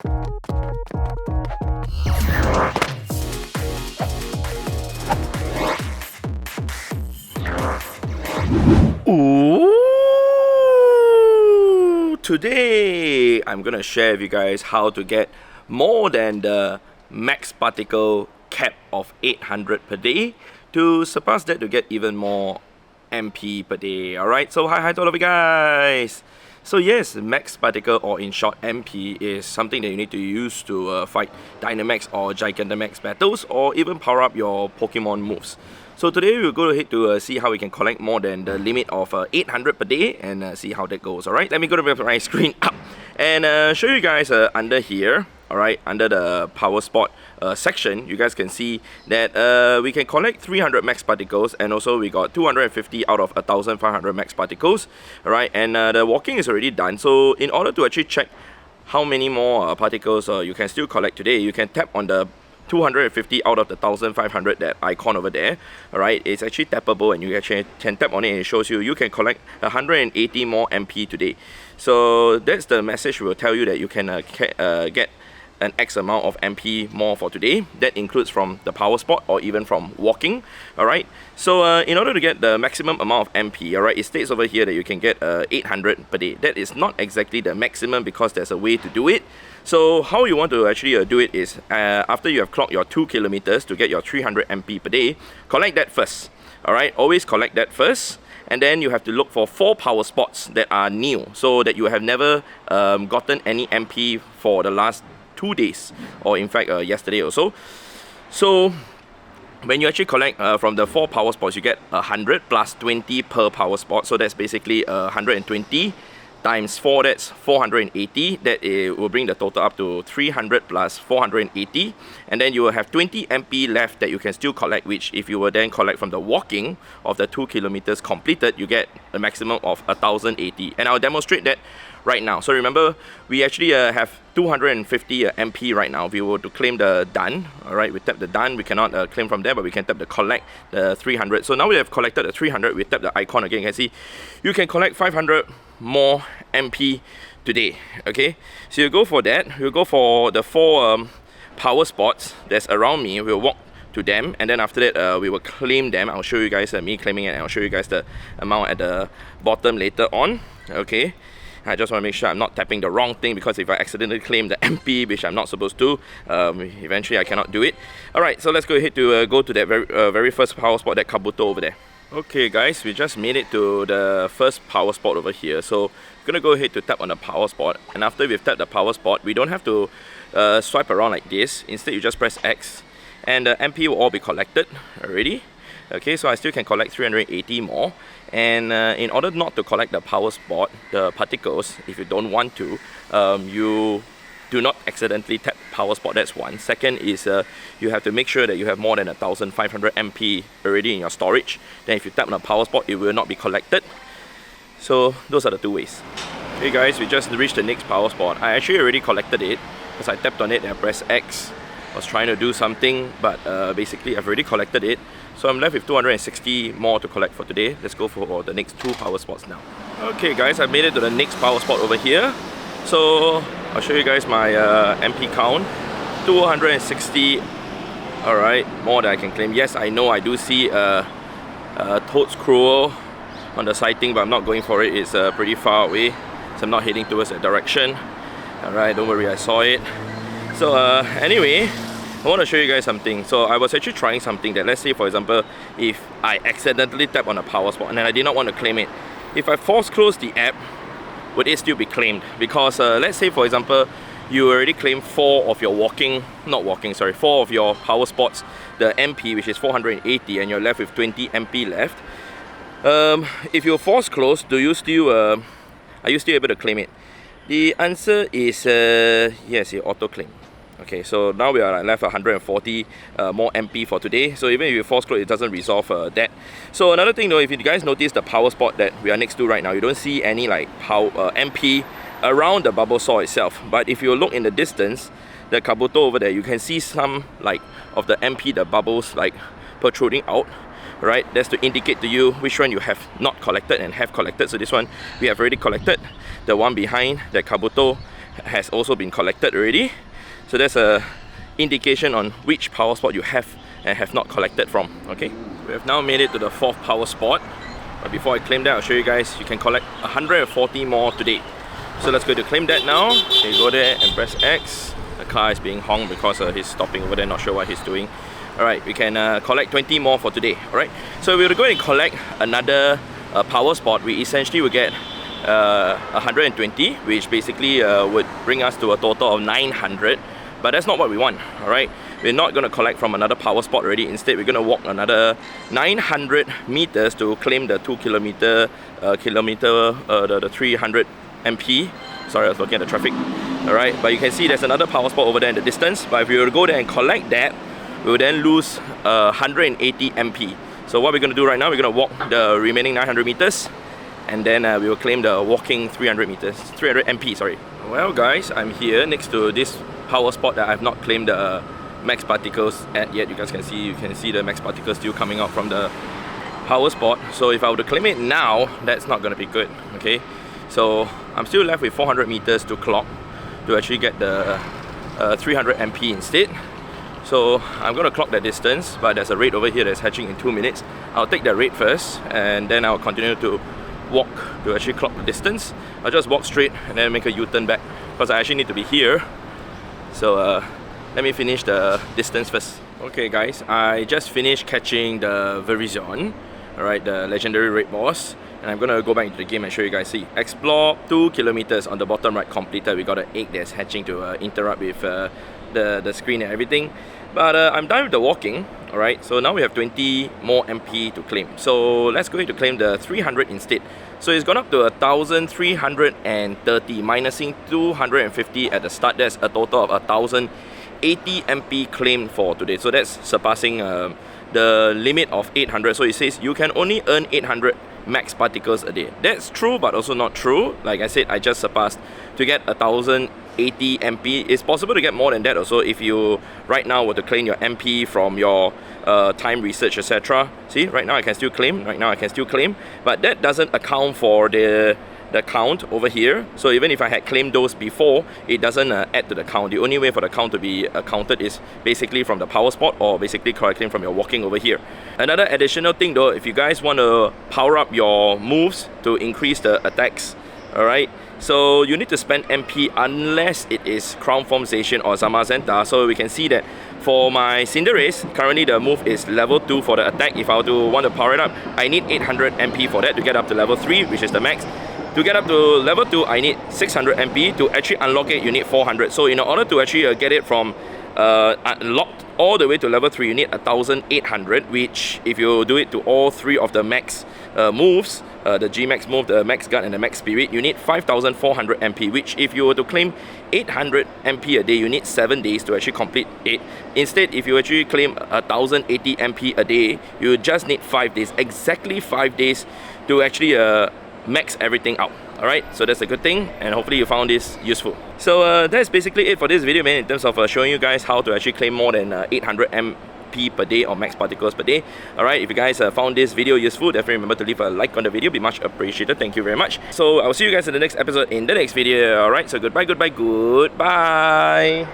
Ooh, today I'm gonna share with you guys how to get more than the max particle cap of 800 per day to surpass that to get even more MP per day. Alright, so hi to all of you guys. So yes, max particle, or in short MP, is something that you need to use to fight Dynamax or Gigantamax battles, or even power up your Pokemon moves. So today we'll go ahead to see how we can collect more than the limit of 800 per day and see how that goes. Alright, let me go to my screen up and show you guys under here. Alright, under the power spot section, you guys can see that we can collect 300 max particles, and also we got 250 out of 1500 max particles. Alright, and the walking is already done. So in order to actually check how many more particles you can still collect today, you can tap on the 250 out of the 1500, that icon over there. Alright, it's actually tappable, and you actually can tap on it and it shows you can collect 180 more MP today. So that's the message will tell you that you can get an X amount of MP more for today. That includes from the power spot or even from walking. Alright, so in order to get the maximum amount of MP, alright, it states over here that you can get 800 per day. That is not exactly the maximum, because there's a way to do it. So how you want to actually do it is after you have clocked your 2 kilometers to get your 300 MP per day, collect that first. Alright, always collect that first. And then you have to look for 4 power spots that are new, so that you have never gotten any MP for the last 2 days, or in fact yesterday or so. So when you actually collect from the 4 power spots, you get 100 plus 20 per power spot. So that's basically 120 times 4, that's 480. That will bring the total up to 300 plus 480, and then you will have 20 MP left that you can still collect, which if you will then collect from the walking of the 2 kilometers completed, you get a maximum of 1080. And I'll demonstrate that right now. So remember, we actually have 250 MP right now. If we were to claim the done, alright, we tap the done, we cannot claim from there, but we can tap the collect, the 300. So now we have collected the 300, we tap the icon again, you can see you can collect 500 more MP today. Okay, so you go for that, we'll go for the 4 power spots that's around me, we'll walk to them, and then after that we will claim them. I'll show you guys me claiming it, and I'll show you guys the amount at the bottom later on. Okay, I just want to make sure I'm not tapping the wrong thing, because if I accidentally claim the MP, which I'm not supposed to, eventually I cannot do it. Alright, so let's go ahead to go to that very first power spot, that Kabuto over there. Okay guys, we just made it to the first power spot over here. So we're gonna go ahead to tap on the power spot, and after we've tapped the power spot, we don't have to swipe around like this. Instead, you just press X, and the MP will all be collected already. Okay, so I still can collect 380 more. And in order not to collect the power spot, the particles, if you don't want to, you do not accidentally tap power spot. That's one. Second is you have to make sure that you have more than 1500 MP already in your storage. Then if you tap on the power spot, it will not be collected. So those are the 2 ways. Okay guys, we just reached the next power spot. I actually already collected it, because I tapped on it and I pressed X. I was trying to do something, but basically I've already collected it. So I'm left with 260 more to collect for today. Let's go for the next 2 power spots now. Okay guys, I made it to the next power spot over here. So I'll show you guys my MP count. 260. Alright, more than I can claim. Yes, I know I do see Toad's Cruel on the sighting, but I'm not going for it. It's pretty far away, so I'm not heading towards that direction. Alright, don't worry, I saw it. So anyway, I want to show you guys something. So I was actually trying something that, let's say for example, if I accidentally tap on a power spot and then I did not want to claim it, if I force close the app, would it still be claimed? Because let's say for example, you already claimed 4 of your 4 of your power spots, the MP, which is 480, and you're left with 20 MP left. If you force close, are you still able to claim it? The answer is yes, you auto claim. Okay, so now we are left 140 more MP for today. So even if you force close, it doesn't resolve that. So another thing though, if you guys notice the power spot that we are next to right now, you don't see any like power MP around the bubble saw itself. But if you look in the distance, the Kabuto over there, you can see some like of the MP, the bubbles like protruding out. Right, that's to indicate to you which one you have not collected and have collected. So this one we have already collected. The one behind, the Kabuto, has also been collected already. So that's a indication on which power spot you have and have not collected from. Okay, we have now made it to the 4th power spot. But before I claim that, I'll show you guys you can collect 140 more today. So let's go to claim that now. Okay, go there and press X. The car is being honked because he's stopping over there, not sure what he's doing. Alright, we can collect 20 more for today. Alright, so we're going to collect another power spot. We essentially will get 120, which basically would bring us to a total of 900. But that's not what we want. Alright, we're not going to collect from another power spot already. Instead, we're going to walk another 900 meters to claim the 2 kilometer, the 300 MP. Sorry, I was looking at the traffic. Alright, but you can see there's another power spot over there in the distance. But if we were to go there and collect that, we will then lose 180 MP. So what we're going to do right now, we're going to walk the remaining 900 meters. And then we will claim the walking 300 meters, 300 MP, sorry. Well guys, I'm here next to this power spot that I have not claimed the max particles at yet. You guys can see the max particles still coming out from the power spot. So if I were to claim it now, that's not going to be good, okay? So I'm still left with 400 meters to clock to actually get the 300 MP instead. So I'm going to clock that distance, but there's a raid over here that's hatching in 2 minutes. I'll take that raid first, and then I'll continue to walk to actually clock the distance. I'll just walk straight and then make a U-turn back because I actually need to be here. So let me finish the distance first. Okay guys, I just finished catching the Verizon, alright, the legendary raid boss. And I'm gonna go back into the game and show you guys. See, explore 2 kilometers on the bottom right completed. We got an egg that's hatching to interrupt with the screen and everything. But I'm done with the walking. Alright, so now we have 20 more MP to claim. So let's go ahead to claim the 300 instead. So it's gone up to 1,330, minusing 250 at the start. That's a total of 1,080 MP claimed for today. So that's surpassing the limit of 800. So it says you can only earn 800 max particles a day. That's true, but also not true. Like I said, I just surpassed to get 1,080 MP. It's possible to get more than that also if you right now were to claim your MP from your time research, etc. See, right now I can still claim, but that doesn't account for the count over here. So even if I had claimed those before, it doesn't add to the count. The only way for the count to be counted is basically from the power spot or basically collecting from your walking over here. Another additional thing though, if you guys want to power up your moves to increase the attacks, alright, so you need to spend MP unless it is Crown Form Station or Zamazenta. So we can see that for my Cinderace, currently the move is level 2 for the attack. If I were to want to power it up, I need 800 MP for that to get up to level 3, which is the max. To get up to level 2, I need 600 MP. To actually unlock it, you need 400. So in order to actually get it from unlocked all the way to level 3, you need 1,800, which if you do it to all 3 of the max moves, the G-Max move, the Max Guard and the Max Spirit, you need 5,400 MP, which if you were to claim 800 MP a day, you need 7 days to actually complete it. Instead, if you actually claim 1,080 MP a day, you just need 5 days, exactly 5 days to actually max everything out. Alright, so that's a good thing, and hopefully you found this useful. So that's basically it for this video, man, in terms of showing you guys how to actually claim more than 800 MP per day or max particles per day. Alright, if you guys found this video useful, definitely remember to leave a like on the video, be much appreciated. Thank you very much. So I'll see you guys in the next episode in the next video. Alright, so goodbye.